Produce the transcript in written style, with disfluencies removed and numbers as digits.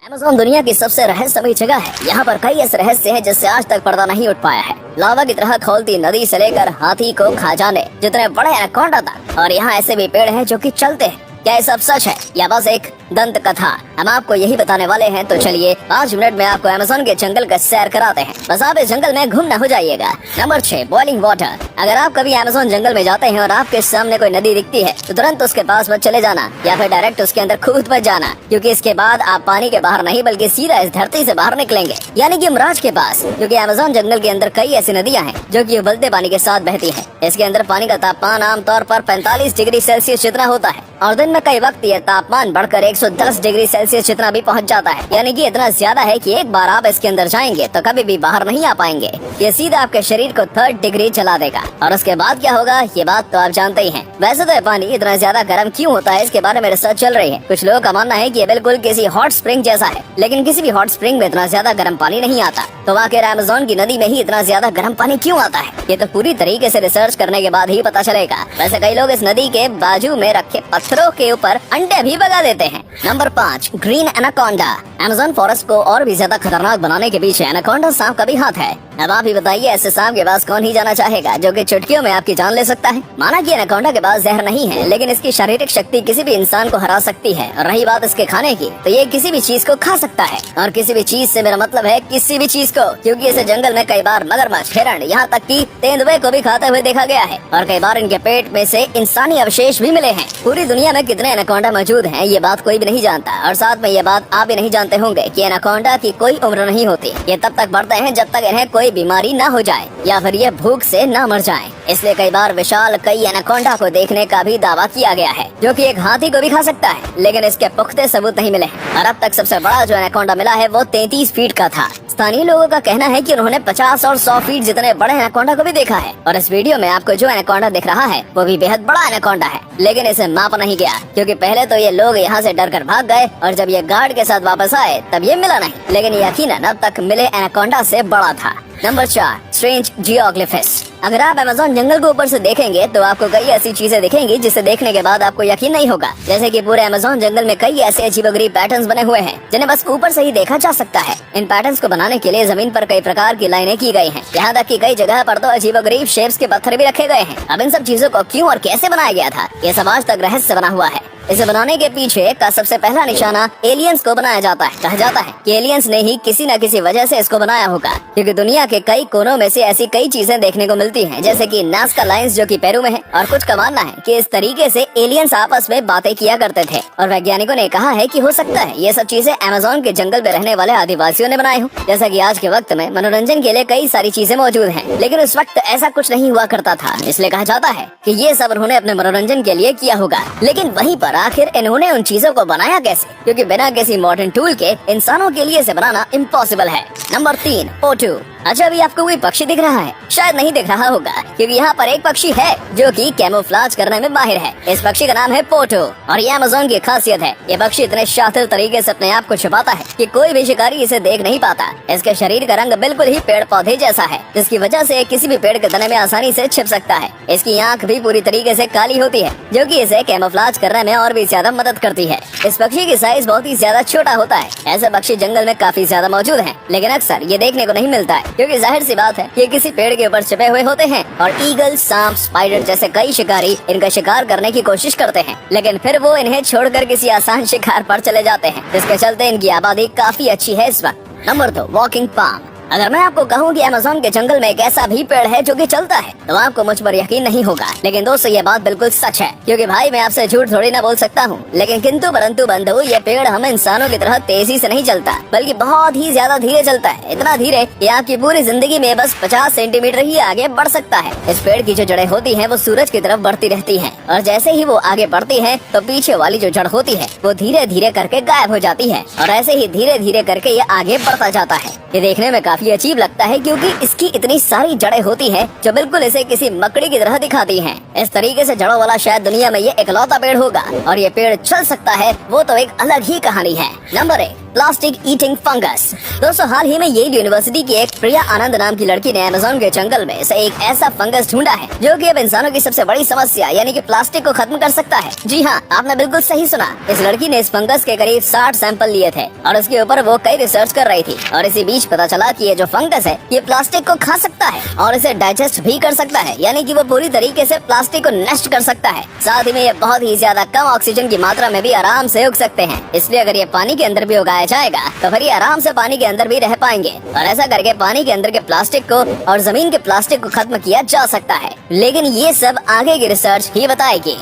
Amazon दुनिया की सबसे रहस्यमयी जगह है। यहाँ पर कई ऐसे रहस्य हैं जिससे आज तक पर्दा नहीं उठ पाया है। लावा की तरह खौलती नदी से लेकर हाथी को खा जाने जितने बड़े एनाकोंडा तक, और यहाँ ऐसे भी पेड़ हैं जो कि चलते हैं। क्या ये सब सच है या बस एक दंत कथा? हम आपको यही बताने वाले हैं, तो चलिए 5 मिनट में आपको अमेज़न के जंगल का सैर कराते हैं। बस आप इस जंगल में गुम न हो जाइएगा। Number 6, boiling water. अगर आप कभी अमेज़न जंगल में जाते हैं और आपके सामने कोई नदी दिखती है तो तुरंत उसके पास मत चले जाना या फिर डायरेक्ट उसके अंदर कूद मत जाना, क्योंकि इसके बाद आप पानी के बाहर नहीं बल्कि सीधा इस धरती से बाहर निकलेंगे, यानी कि यमराज के पास। क्योंकि अमेज़न जंगल के अंदर कई ऐसी नदियाँ हैं जो कि उबलते पानी के साथ बहती है। इसके अंदर पानी का तापमान आमतौर पर 45 डिग्री सेल्सियस जितना होता है, और दिन में कई वक्त यह तापमान बढ़कर 110 डिग्री सेल्सियस जितना भी पहुंच जाता है, यानी कि इतना ज्यादा है कि एक बार आप इसके अंदर जाएंगे तो कभी भी बाहर नहीं आ पाएंगे। ये सीधा आपके शरीर को 3rd डिग्री जला देगा। और उसके बाद क्या होगा ये बात तो आप जानते ही हैं। वैसे तो ये पानी इतना ज्यादा गर्म क्यों होता है, इसके बारे में रिसर्च चल रही है। कुछ लोगों का मानना है कि ये बिल्कुल किसी हॉट स्प्रिंग जैसा है, लेकिन किसी भी हॉट स्प्रिंग में इतना ज्यादा गर्म पानी नहीं आता। तो आखिर अमेज़न की नदी में ही इतना ज्यादा गर्म पानी क्यों आता है, ये तो पूरी तरीके से रिसर्च करने के बाद ही पता चलेगा। वैसे कई लोग इस नदी के बाजू में रखे पत्थरों के ऊपर अंडे भी बगा देते हैं। Number 5, green anaconda. Amazon forest को और भी ज्यादा खतरनाक बनाने के पीछे एनाकोंडा सांप का भी हाथ है। अब आप ही बताइए, ऐसे सांप के पास कौन ही जाना चाहेगा जो कि चुटकियों में आपकी जान ले सकता है। माना कि एनाकोंडा के पास जहर नहीं है, लेकिन इसकी शारीरिक शक्ति किसी भी इंसान को हरा सकती है। और रही बात इसके खाने की, तो ये किसी भी चीज को खा सकता है। और किसी भी चीज से मेरा मतलब है किसी भी चीज को, क्योंकि इसे जंगल में कई बार मगरमच्छ, हिरण, यहाँ तक कि तेंदुए को भी खाते हुए देखा गया है। और कई बार इनके पेट में से इंसानी अवशेष भी मिले हैं। पूरी दुनिया में कितने एनाकोंडा मौजूद हैं ये बात कोई भी नहीं जानता, और साथ में ये बात आप भी नहीं जानते होंगे कि एनाकोंडा की कोई उम्र नहीं होती। ये तब तक बढ़ते हैं जब तक इन्हें कोई बीमारी न हो जाए या फिर ये भूख से न मर जाएं। इसलिए कई बार विशाल कई एनाकोंडा को देखने का भी दावा किया गया है, जो कि एक हाथी को भी खा सकता है, लेकिन इसके पुख्ते सबूत नहीं मिले हैं। और अब तक सबसे बड़ा जो एनाकोंडा मिला है वो 33 फीट का था। स्थानीय लोगों का कहना है कि उन्होंने 50 और 100 फीट जितने बड़े एनाकोंडा को भी देखा है। और इस वीडियो में आपको जो एनाकोंडा दिख रहा है वो भी बेहद बड़ा एनाकोंडा है, लेकिन इसे मापा नहीं गया, क्योंकि पहले तो ये लोग यहाँ से डरकर भाग गए, और जब ये गार्ड के साथ वापस आए तब ये मिला नहीं। लेकिन यकीनन अब तक मिले एनाकोंडा से बड़ा था। Number 4, strange geoglyphs. अगर आप अमेज़न जंगल को ऊपर से देखेंगे तो आपको कई ऐसी चीजें दिखेंगी जिसे देखने के बाद आपको यकीन नहीं होगा। जैसे कि पूरे अमेज़न जंगल में कई ऐसे अजीबोगरीब पैटर्न्स बने हुए हैं जिन्हें बस ऊपर से ही देखा जा सकता है। इन पैटर्न्स को बनाने के लिए जमीन पर कई प्रकार की लाइनें की गई हैं। यहाँ तक कि कई जगह पर तो अजीबोगरीब शेप्स के पत्थर भी रखे गए हैं। अब इन सब चीजों को क्यों और कैसे बनाया गया था, ये सब आज तक रहस्य बना हुआ है। इसे बनाने के पीछे का सबसे पहला निशाना एलियंस को बनाया जाता है। कहा जाता है कि एलियंस ने ही किसी न किसी वजह से इसको बनाया होगा, क्योंकि दुनिया के कई कोनों में से ऐसी कई चीजें देखने को मिलती हैं, जैसे कि नाज़का लाइन्स जो कि पेरू में है। और कुछ का मानना है कि इस तरीके से एलियंस आपस में बातें किया करते थे, और वैज्ञानिकों ने कहा है कि हो सकता है ये सब चीजें अमेज़न के जंगल में रहने वाले आदिवासियों ने बनाए हों। जैसा कि आज के वक्त में मनोरंजन के लिए कई सारी चीजें मौजूद हैं, लेकिन उस वक्त ऐसा कुछ नहीं हुआ करता था, इसलिए कहा जाता है कि ये सब उन्होंने अपने मनोरंजन के लिए किया होगा। लेकिन वहीं पर आखिर इन्होंने उन चीजों को बनाया कैसे, क्योंकि बिना किसी मॉडर्न टूल के इंसानों के लिए इसे बनाना इम्पॉसिबल है। नंबर 3, पोटू। अच्छा, अभी आपको कोई पक्षी दिख रहा है? शायद नहीं दिख रहा होगा, क्योंकि यहाँ पर एक पक्षी है जो कि कैमोफ्लेज करने में माहिर है। इस पक्षी का नाम है पोटो, और ये अमेज़न की खासियत है। ये पक्षी इतने शातिर तरीके से अपने आप को छुपाता है कि कोई भी शिकारी इसे देख नहीं पाता। इसके शरीर का रंग बिल्कुल ही पेड़ पौधे जैसा है, जिसकी वजह से किसी भी पेड़ के तने में आसानी से छिप सकता है। इसकी आँख भी पूरी तरीके से काली होती है, जो कि इसे कैमोफ्लेज करने में और भी ज्यादा मदद करती है। इस पक्षी की साइज बहुत ही ज्यादा छोटा होता है। ऐसे पक्षी जंगल में काफी ज्यादा मौजूद हैं, लेकिन अक्सर ये देखने को नहीं मिलता है, क्योंकि जाहिर सी बात है ये किसी पेड़ के ऊपर छिपे हुए होते हैं। और ईगल, सांप, स्पाइडर जैसे कई शिकारी इनका शिकार करने की कोशिश करते हैं, लेकिन फिर वो इन्हें छोड़कर किसी आसान शिकार पर चले जाते हैं, जिसके चलते इनकी आबादी काफी अच्छी है इस वक्त। Number 2, walking palm. अगर मैं आपको कहूँ कि अमेज़न के जंगल में एक ऐसा भी पेड़ है जो कि चलता है, तो आपको मुझ पर यकीन नहीं होगा। लेकिन दोस्तों, ये बात बिल्कुल सच है, क्योंकि भाई मैं आपसे झूठ थोड़ी ना बोल सकता हूँ। लेकिन किंतु परंतु बंधु, ये पेड़ हम इंसानों की तरह तेजी से नहीं चलता, बल्कि बहुत ही ज्यादा धीरे चलता है। इतना धीरे कि आपकी पूरी जिंदगी में बस 50 सेंटीमीटर ही आगे बढ़ सकता है। इस पेड़ की जो जड़ें होती हैं वो सूरज की तरफ बढ़ती रहती हैं, और जैसे ही वो आगे बढ़ती हैं तो पीछे वाली जो जड़ होती है वो धीरे धीरे करके गायब हो जाती है, और ऐसे ही धीरे धीरे करके ये आगे बढ़ता जाता है। ये देखने में काफी अजीब लगता है, क्योंकि इसकी इतनी सारी जड़ें होती हैं जो बिल्कुल इसे किसी मकड़ी की तरह दिखाती हैं। इस तरीके से जड़ों वाला शायद दुनिया में ये इकलौता पेड़ होगा, और ये पेड़ चल सकता है वो तो एक अलग ही कहानी है। Number 1, plastic eating fungus. दोस्तों हाल ही में येल यूनिवर्सिटी की एक प्रिया आनंद नाम की लड़की ने अमेज़न के जंगल में से एक ऐसा फंगस ढूंढा है जो कि अब इंसानों की सबसे बड़ी समस्या यानी कि प्लास्टिक को खत्म कर सकता है। जी हाँ, आपने बिल्कुल सही सुना। इस लड़की ने इस फंगस के करीब 60 सैंपल लिए थे और उसके ऊपर वो कई रिसर्च कर रही थी और इसी बीच पता चला कि ये जो फंगस है ये प्लास्टिक को खा सकता है और इसे डाइजेस्ट भी कर सकता है, यानी कि वो पूरी तरीके से प्लास्टिक को नष्ट कर सकता है। साथ ही में ये बहुत ही ज्यादा कम ऑक्सीजन की मात्रा में भी आराम से उग सकते हैं, इसलिए अगर ये पानी के अंदर भी उगाया जाएगा तो फिर ये आराम से पानी के अंदर भी रह पाएंगे और ऐसा करके पानी के अंदर के प्लास्टिक को और जमीन के प्लास्टिक को खत्म किया जा सकता है। लेकिन ये सब आगे की रिसर्च ही बताएगी।